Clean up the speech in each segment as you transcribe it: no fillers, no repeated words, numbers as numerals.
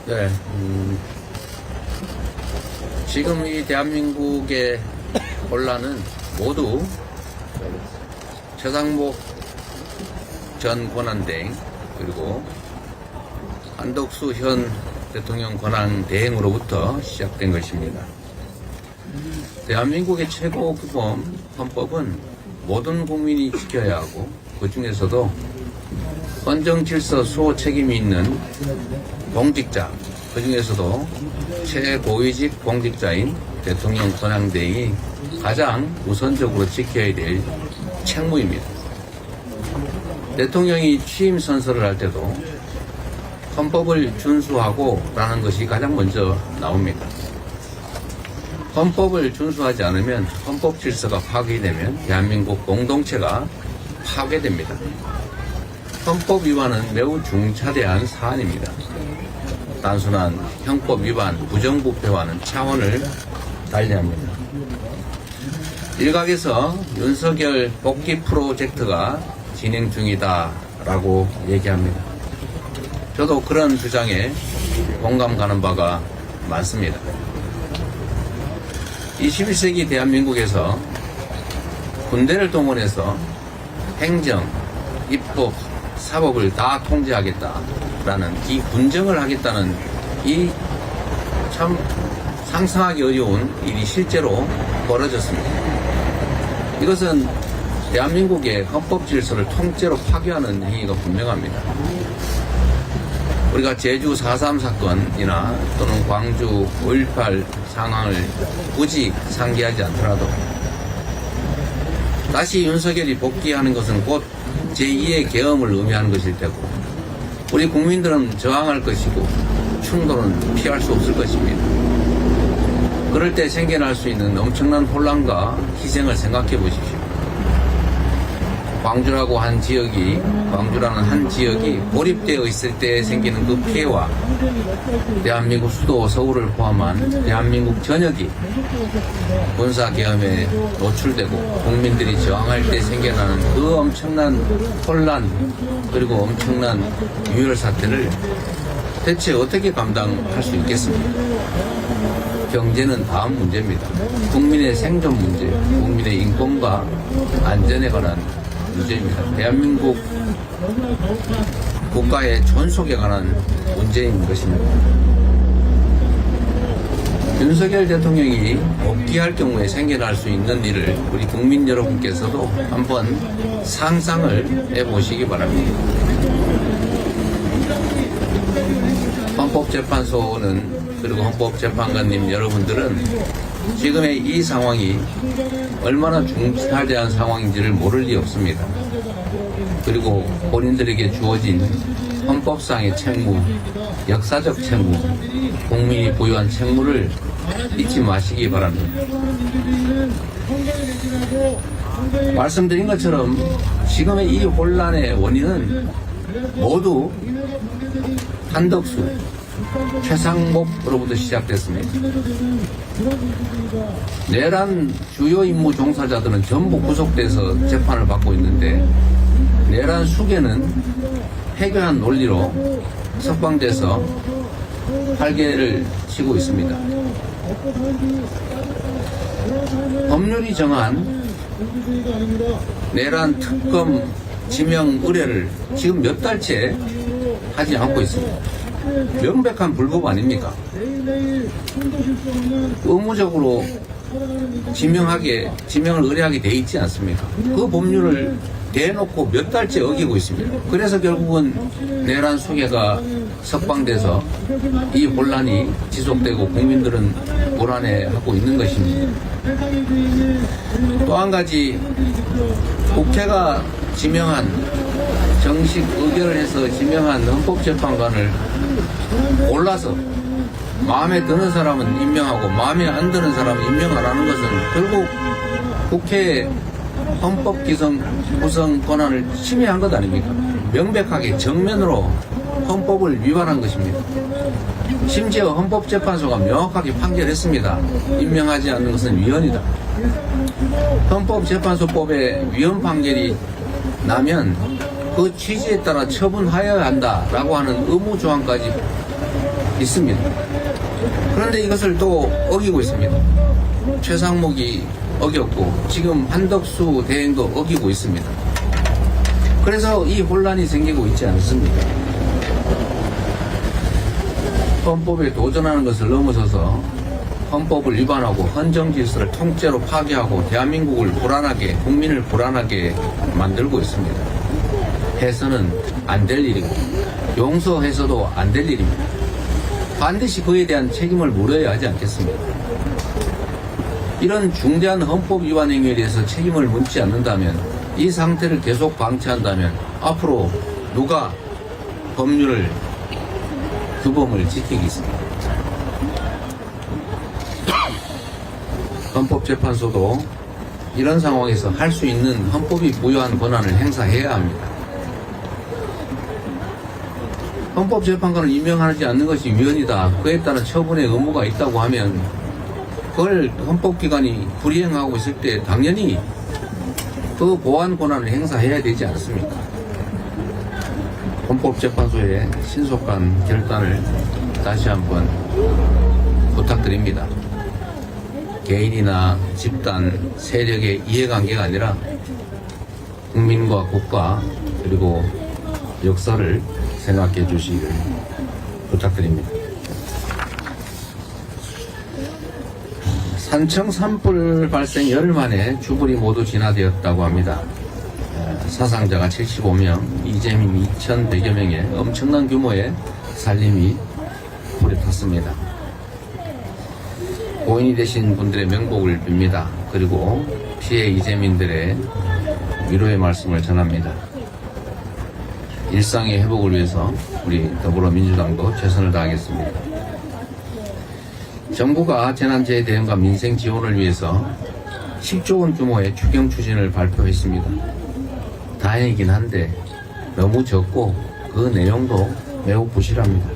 네, 지금 이 대한민국의 혼란은 모두 최상목 전 권한대행 그리고 한덕수 현 대통령 권한대행으로부터 시작된 것입니다. 대한민국의 최고규범 헌법은 모든 국민이 지켜야 하고 그 중에서도 헌정질서 수호 책임이 있는 공직자, 그 중에서도 최고위직 공직자인 대통령 권한대행이 가장 우선적으로 지켜야 될 책무입니다. 대통령이 취임 선서를 할 때도 헌법을 준수하고 라는 것이 가장 먼저 나옵니다. 헌법을 준수하지 않으면 헌법 질서가 파괴되면 대한민국 공동체가 파괴됩니다. 헌법 위반은 매우 중차대한 사안입니다. 단순한 형법 위반, 부정부패와는 차원을 달리합니다. 일각에서 윤석열 복귀 프로젝트가 진행 중이다라고 얘기합니다. 저도 그런 주장에 공감 가는 바가 많습니다. 21세기 대한민국에서 군대를 동원해서 행정, 입법, 사법을 다 통제하겠다라는 이 군정을 하겠다는 이 참 상상하기 어려운 일이 실제로 벌어졌습니다. 이것은 대한민국의 헌법 질서를 통째로 파괴하는 행위가 분명합니다. 우리가 제주 4.3 사건이나 또는 광주 5.18 상황을 굳이 상기하지 않더라도 다시 윤석열이 복귀하는 것은 곧 제2의 계엄을 의미하는 것일 테고 우리 국민들은 저항할 것이고 충돌은 피할 수 없을 것입니다. 그럴 때 생겨날 수 있는 엄청난 혼란과 희생을 생각해 보십시오. 광주라는 한 지역이 고립되어 있을 때 생기는 그 피해와 대한민국 수도 서울을 포함한 대한민국 전역이 군사계엄에 노출되고 국민들이 저항할 때 생겨나는 그 엄청난 혼란 그리고 엄청난 유혈 사태를 대체 어떻게 감당할 수 있겠습니까? 경제는 다음 문제입니다. 국민의 생존 문제, 국민의 인권과 안전에 관한 문제입니다. 대한민국 국가의 존속에 관한 문제인 것입니다. 윤석열 대통령이 복귀할 경우에 생겨날 수 있는 일을 우리 국민 여러분께서도 한번 상상을 해보시기 바랍니다. 헌법재판소는 그리고 헌법재판관님 여러분들은 지금의 이 상황이 얼마나 중차대한 상황인지를 모를 리 없습니다. 그리고 본인들에게 주어진 헌법상의 책무, 역사적 책무, 국민이 부여한 책무를 잊지 마시기 바랍니다. 말씀드린 것처럼 지금의 이 혼란의 원인은 모두 한덕수, 최상목으로부터 시작됐습니다. 내란 주요 임무 종사자들은 전부 구속돼서 재판을 받고 있는데 내란 수괴는 해괴한 논리로 석방돼서 활개를 치고 있습니다. 법률이 정한 내란 특검 지명 의뢰를 지금 몇 달째 하지 않고 있습니다. 명백한 불법 아닙니까? 의무적으로 지명을 의뢰하게 돼 있지 않습니까? 그 법률을 대놓고 몇 달째 어기고 있습니다. 그래서 결국은 내란 수괴가 석방돼서 이 혼란이 지속되고 국민들은 불안해하고 있는 것입니다. 또 한 가지 국회가 지명한 정식 의결을 해서 지명한 헌법재판관을 골라서 마음에 드는 사람은 임명하고 마음에 안 드는 사람은 임명 안 하는 것은 결국 국회의 헌법 구성 권한을 침해한 것 아닙니까? 명백하게 정면으로 헌법을 위반한 것입니다. 심지어 헌법재판소가 명확하게 판결했습니다. 임명하지 않는 것은 위헌이다. 헌법재판소법에 위헌 판결이 나면 그 취지에 따라 처분하여야 한다라고 하는 의무조항까지 있습니다. 그런데 이것을 또 어기고 있습니다. 최상목이 어겼고 지금 한덕수 대행도 어기고 있습니다. 그래서 이 혼란이 생기고 있지 않습니까? 헌법에 도전하는 것을 넘어서서 헌법을 위반하고 헌정 질서를 통째로 파괴하고 대한민국을 불안하게, 국민을 불안하게 만들고 있습니다. 해서는 안 될 일이고 용서해서도 안 될 일입니다. 반드시 그에 대한 책임을 물어야 하지 않겠습니까? 이런 중대한 헌법 위반 행위에 대해서 책임을 묻지 않는다면, 이 상태를 계속 방치한다면 앞으로 누가 법률을, 규범을 지키겠습니까? 헌법재판소도 이런 상황에서 할 수 있는 헌법이 부여한 권한을 행사해야 합니다. 헌법재판관을 임명하지 않는 것이 위헌이다, 그에 따른 처분의 의무가 있다고 하면 그걸 헌법기관이 불이행하고 있을 때 당연히 그 보완 권한을 행사해야 되지 않습니까? 헌법재판소의 신속한 결단을 다시 한번 부탁드립니다. 개인이나 집단, 세력의 이해관계가 아니라 국민과 국가 그리고 역사를 생각해 주시기를 부탁드립니다. 산청 산불 발생 열흘 만에 주불이 모두 진화되었다고 합니다. 사상자가 75명, 이재민 2,100여 명의 엄청난 규모의 살림이 불에 탔습니다. 고인이 되신 분들의 명복을 빕니다. 그리고 피해 이재민들의 위로의 말씀을 전합니다. 일상의 회복을 위해서 우리 더불어민주당도 최선을 다하겠습니다. 정부가 재난재해 대응과 민생 지원을 위해서 10조 원 규모의 추경 추진을 발표했습니다. 다행이긴 한데 너무 적고 그 내용도 매우 부실합니다.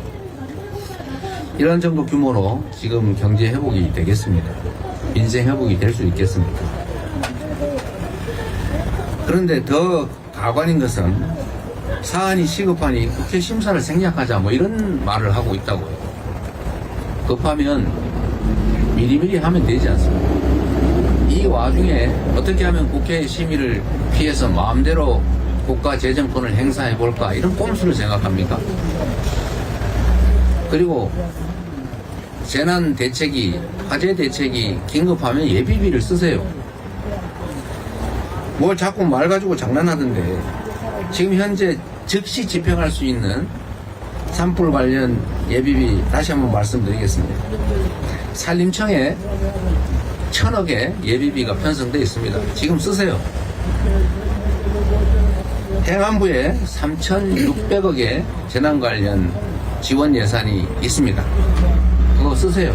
이런 정도 규모로 지금 경제 회복이 되겠습니다. 민생 회복이 될 수 있겠습니까? 그런데 더 가관인 것은 사안이 시급하니 국회 심사를 생략하자 뭐 이런 말을 하고 있다고요. 급하면 미리미리 하면 되지 않습니까? 이 와중에 어떻게 하면 국회 심의를 피해서 마음대로 국가 재정권을 행사해 볼까, 이런 꼼수를 생각합니까? 그리고 재난 대책이, 화재 대책이 긴급하면 예비비를 쓰세요. 뭘 자꾸 말 가지고 장난하던데, 지금 현재 즉시 집행할 수 있는 산불 관련 예비비 다시 한번 말씀드리겠습니다. 산림청에 1,000억의 예비비가 편성되어 있습니다. 지금 쓰세요. 행안부에 3,600억의 재난 관련 지원 예산이 있습니다. 그거 쓰세요.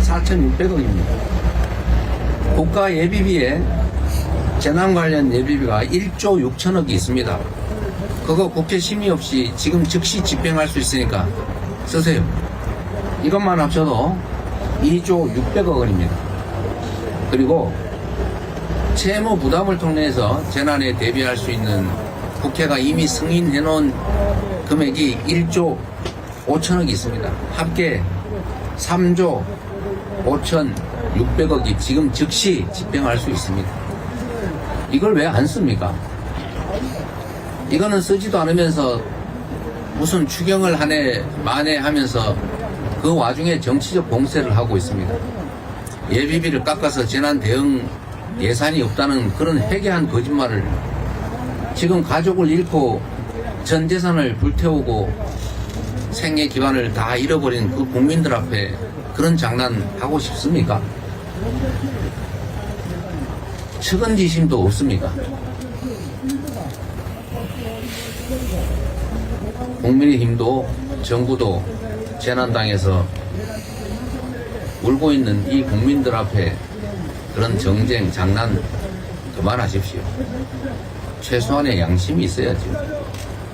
4,600억입니다. 국가 예비비에 재난 관련 예비비가 1조 6천억이 있습니다. 그거 국회 심의 없이 지금 즉시 집행할 수 있으니까 쓰세요. 이것만 합쳐도 2조 600억 원입니다. 그리고 채무 부담을 통해서 재난에 대비할 수 있는 국회가 이미 승인해 놓은 금액이 1조 5천억이 있습니다. 합계 3조 5,600억이 지금 즉시 집행할 수 있습니다. 이걸 왜 안 씁니까? 이거는 쓰지도 않으면서 무슨 추경을 한 해 만에 하면서 그 와중에 정치적 공세를 하고 있습니다. 예비비를 깎아서 재난 대응 예산이 없다는 그런 회개한 거짓말을, 지금 가족을 잃고 전 재산을 불태우고 생애 기반을 다 잃어버린 그 국민들 앞에 그런 장난 하고 싶습니까? 측은지심도 없습니까? 국민의힘도 정부도 재난당해서 울고 있는 이 국민들 앞에 그런 정쟁, 장난 그만하십시오. 최소한의 양심이 있어야죠.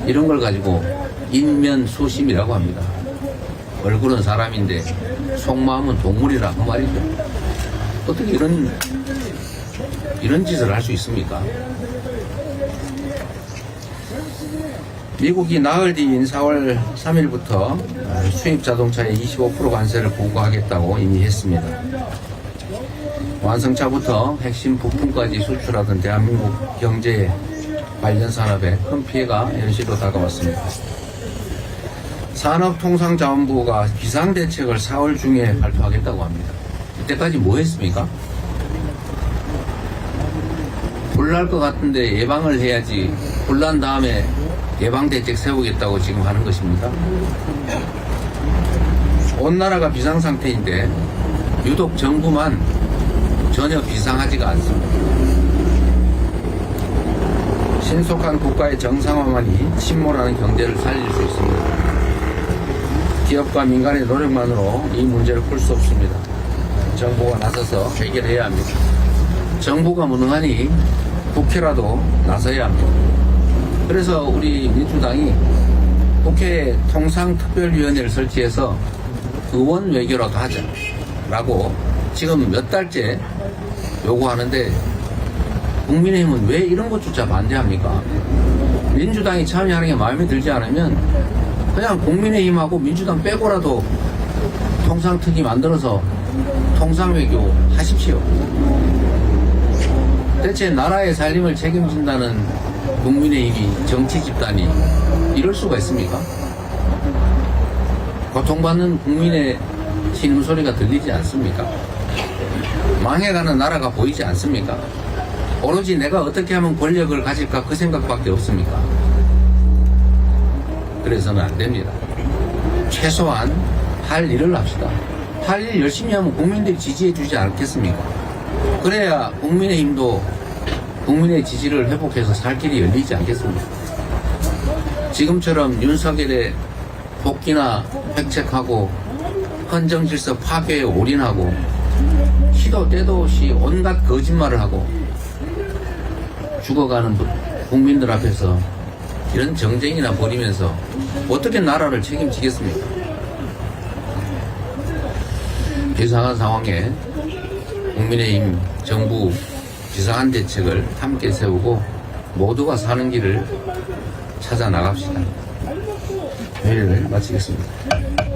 이런 걸 가지고 인면수심이라고 합니다. 얼굴은 사람인데 속마음은 동물이라 그 말이죠. 어떻게 이런 짓을 할 수 있습니까? 미국이 나흘 뒤인 4월 3일부터 수입 자동차에 25% 관세를 부과하겠다고 이미 했습니다. 완성차부터 핵심 부품까지 수출하던 대한민국 경제 관련 산업에 큰 피해가 현실로 다가왔습니다. 산업통상자원부가 비상대책을 4월 중에 발표하겠다고 합니다. 이때까지 뭐 했습니까? 불날 것 같은데 예방을 해야지, 불난 다음에 예방대책 세우겠다고 지금 하는 것입니다. 온 나라가 비상상태인데 유독 정부만 전혀 비상하지가 않습니다. 신속한 국가의 정상화만이 침몰하는 경제를 살릴 수 있습니다. 기업과 민간의 노력만으로 이 문제를 풀 수 없습니다. 정부가 나서서 해결해야 합니다. 정부가 무능하니 국회라도 나서야 합니다. 그래서 우리 민주당이 국회에 통상특별위원회를 설치해서 의원 외교라도 하자라고 지금 몇 달째 요구하는데, 국민의힘은 왜 이런 것조차 반대합니까? 민주당이 참여하는 게 마음에 들지 않으면 그냥 국민의힘하고 민주당 빼고라도 통상특위 만들어서 통상외교 하십시오. 대체 나라의 살림을 책임진다는 국민의힘이 정치 집단이 이럴 수가 있습니까? 고통받는 국민의 신음소리가 들리지 않습니까? 망해가는 나라가 보이지 않습니까? 오로지 내가 어떻게 하면 권력을 가질까 그 생각밖에 없습니까? 그래서는 안 됩니다. 최소한 할 일을 합시다. 할 일 열심히 하면 국민들이 지지해 주지 않겠습니까? 그래야 국민의힘도 국민의 지지를 회복해서 살 길이 열리지 않겠습니까? 지금처럼 윤석열의 복귀나 획책하고 헌정질서 파괴에 올인하고 시도 때도 없이 온갖 거짓말을 하고 죽어가는 국민들 앞에서 이런 정쟁이나 벌이면서 어떻게 나라를 책임지겠습니까? 비상한 상황에 국민의힘 정부 비상한 대책을 함께 세우고 모두가 사는 길을 찾아 나갑시다. 회의를 마치겠습니다.